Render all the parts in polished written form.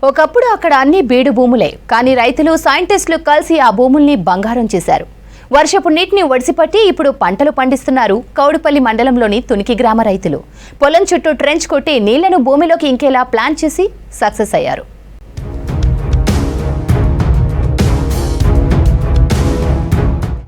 ఒకప్పుడు అక్కడ అన్ని బీడు భూములే. కానీ రైతులు సైంటిస్టులు కలిసి ఆ భూముల్ని బంగారం చేశారు. వర్షపు నీటిని ఒడిసిపట్టి ఇప్పుడు పంటలు పండిస్తున్నారు కౌడుపల్లి మండలంలోని తునికి గ్రామ రైతులు. పొలం చుట్టూ ట్రెంచ్ కొట్టి నీళ్లను భూమిలోకి ఇంకేలా ప్లాన్ చేసి సక్సెస్ అయ్యారు.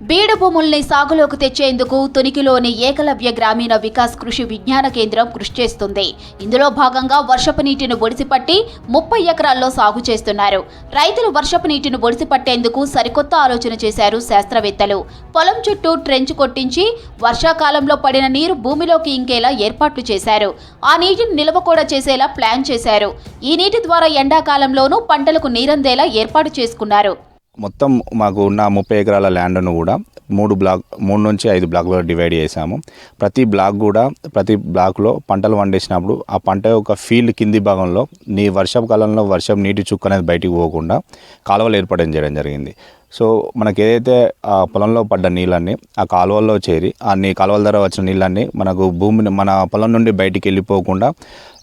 బీడు భూముల్ని సాగులోకి తెచ్చేందుకు తునికిలోని ఏకలవ్య గ్రామీణ వికాస్ కృషి విజ్ఞాన కేంద్రం కృషి చేస్తుంది. ఇందులో భాగంగా వర్షపు నీటిని ఒడిసిపట్టి 30 ఎకరాల్లో సాగు చేస్తున్నారు. రైతులు వర్షపు నీటిని ఒడిసిపట్టేందుకు సరికొత్త ఆలోచన చేశారు శాస్త్రవేత్తలు. పొలం చుట్టూ ట్రెంచ్ కొట్టించి వర్షాకాలంలో పడిన నీరు భూమిలోకి ఇంకేలా ఏర్పాట్లు చేశారు. ఆ నీటిని నిల్వ కూడా చేసేలా ప్లాన్ చేశారు. ఈ నీటి ద్వారా ఎండాకాలంలోనూ పంటలకు నీరందేలా ఏర్పాటు చేసుకున్నారు. మొత్తం మాకు ఉన్న 30 ఎకరాల ల్యాండ్ను కూడా 3 నుంచి 5 బ్లాక్లో డివైడ్ చేసాము. ప్రతి బ్లాక్లో పంటలు పండించినప్పుడు ఆ పంట యొక్క ఫీల్డ్ కింది భాగంలో వర్షాకాలంలో వర్షం నీటి చుక్క అనేది బయటికి పోకుండా కాలువలు ఏర్పాటు చేయడం జరిగింది. సో మనకి ఏదైతే ఆ పొలంలో పడ్డ నీళ్ళన్నీ ఆ కాలువల్లో చేరి కాలువల ద్వారా వచ్చిన నీళ్ళన్నీ మనకు మన పొలం నుండి బయటికి వెళ్ళిపోకుండా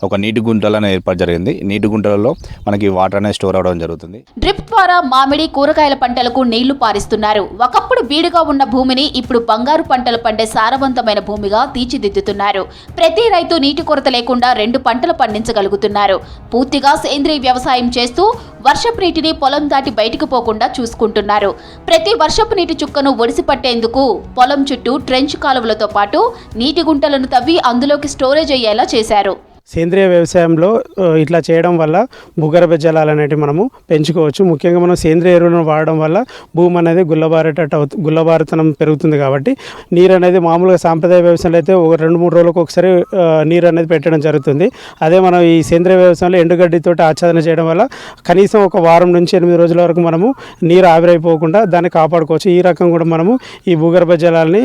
ఒక నీటి గుంటలను ఏర్పాటు జరిగింది. నీటి గుంటలలో మనకి వాటర్ అనేది స్టోర్ అవడం జరుగుతుంది. డ్రిప్ ద్వారా మామిడి, కూరగాయల పంటలకు నీళ్లు పారిస్తున్నారు. ఒకప్పుడు బీడుగా ఉన్న భూమిని ఇప్పుడు బంగారు పంటలు పండే సారవంతమైన భూమిగా తీర్చిదిద్దుతున్నారు. ప్రతి రైతు నీటి కొరత లేకుండా 2 పంటలు పండించగలుగుతున్నారు. పూర్తిగా సేంద్రీయ వ్యవసాయం చేస్తూ వర్షపు నీటిని పొలం దాటి బయటకు పోకుండా చూసుకుంటున్నారు. ప్రతి వర్షపు నీటి చుక్కను ఒడిసి పట్టేందుకు పొలం చుట్టూ ట్రెంచ్ కాలువలతో పాటు నీటి గుంటలను తవ్వి అందులోకి స్టోరేజ్ అయ్యేలా చేశారు. సేంద్రియ వ్యవసాయంలో ఇట్లా చేయడం వల్ల భూగర్భ జలాలు అనేవి మనము పెంచుకోవచ్చు. ముఖ్యంగా మనం సేంద్రియ ఎరువులను వాడడం వల్ల భూమి అనేది గుల్లబారుతనం పెరుగుతుంది. కాబట్టి నీరు అనేది మామూలుగా సాంప్రదాయ వ్యవసాయంలో అయితే 2-3 రోజులకు ఒకసారి నీరు అనేది పెట్టడం జరుగుతుంది. అదే మనం ఈ సేంద్రియ వ్యవసాయంలో ఎండుగడ్డితో ఆచ్ఛాదన చేయడం వల్ల కనీసం 1 వారం నుంచి 8 రోజుల వరకు మనము నీరు ఆవిరైపోకుండా దాన్ని కాపాడుకోవచ్చు. ఈ రకం కూడా మనము ఈ భూగర్భ జలాల్ని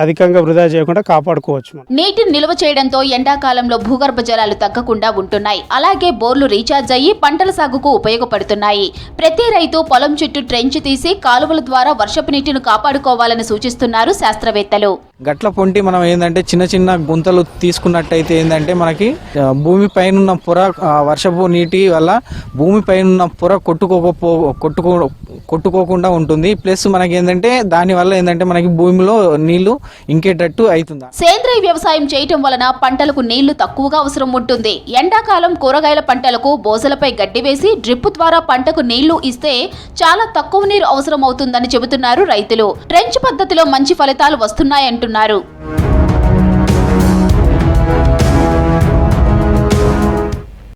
అధికంగా వృధా చేయకుండా కాపాడుకోవచ్చు. నీటిని నిల్వ చేయడంతో ఎండాకాలంలో భూగర్భ జలాలు తగ్గకుండా ఉంటున్నాయి. అలాగే బోర్లు రీఛార్జ్ అయ్యి పంటల సాగుకు ఉపయోగపడుతున్నాయి. ప్రతి రైతు పొలం చుట్టూ ట్రెంచ్ తీసి కాలువల ద్వారా వర్షపు నీటిని కాపాడుకోవాలని సూచిస్తున్నారు శాస్త్రవేత్తలు. గట్ల పొంటి మనం ఏంటంటే చిన్న గుంతలు తీసుకున్నట్టయితే ఏంటంటే మనకి భూమి పైన పొర వర్షపు నీటి వల్ల భూమి పైన పొర కొట్టుకోకుండా ఉంటుంది. ప్లస్ మనకి ఏంటంటే దాని వల్ల ఏంటంటే మనకి భూమిలో నీళ్లు ఇంకేటట్టు అవుతుంది. సేంద్రీయ వ్యవసాయం చేయటం వలన పంటలకు నీళ్లు తక్కువగా అవసరం ఉంటుంది. ఎండాకాలం కూరగాయల పంటలకు బోసలపై గడ్డి వేసి డ్రిప్ ద్వారా పంటకు నీళ్లు ఇస్తే చాలా తక్కువ నీరు అవసరం అవుతుందని చెబుతున్నారు రైతులు. ట్రెంచ్ పద్ధతిలో మంచి ఫలితాలు వస్తున్నాయంటున్నారు.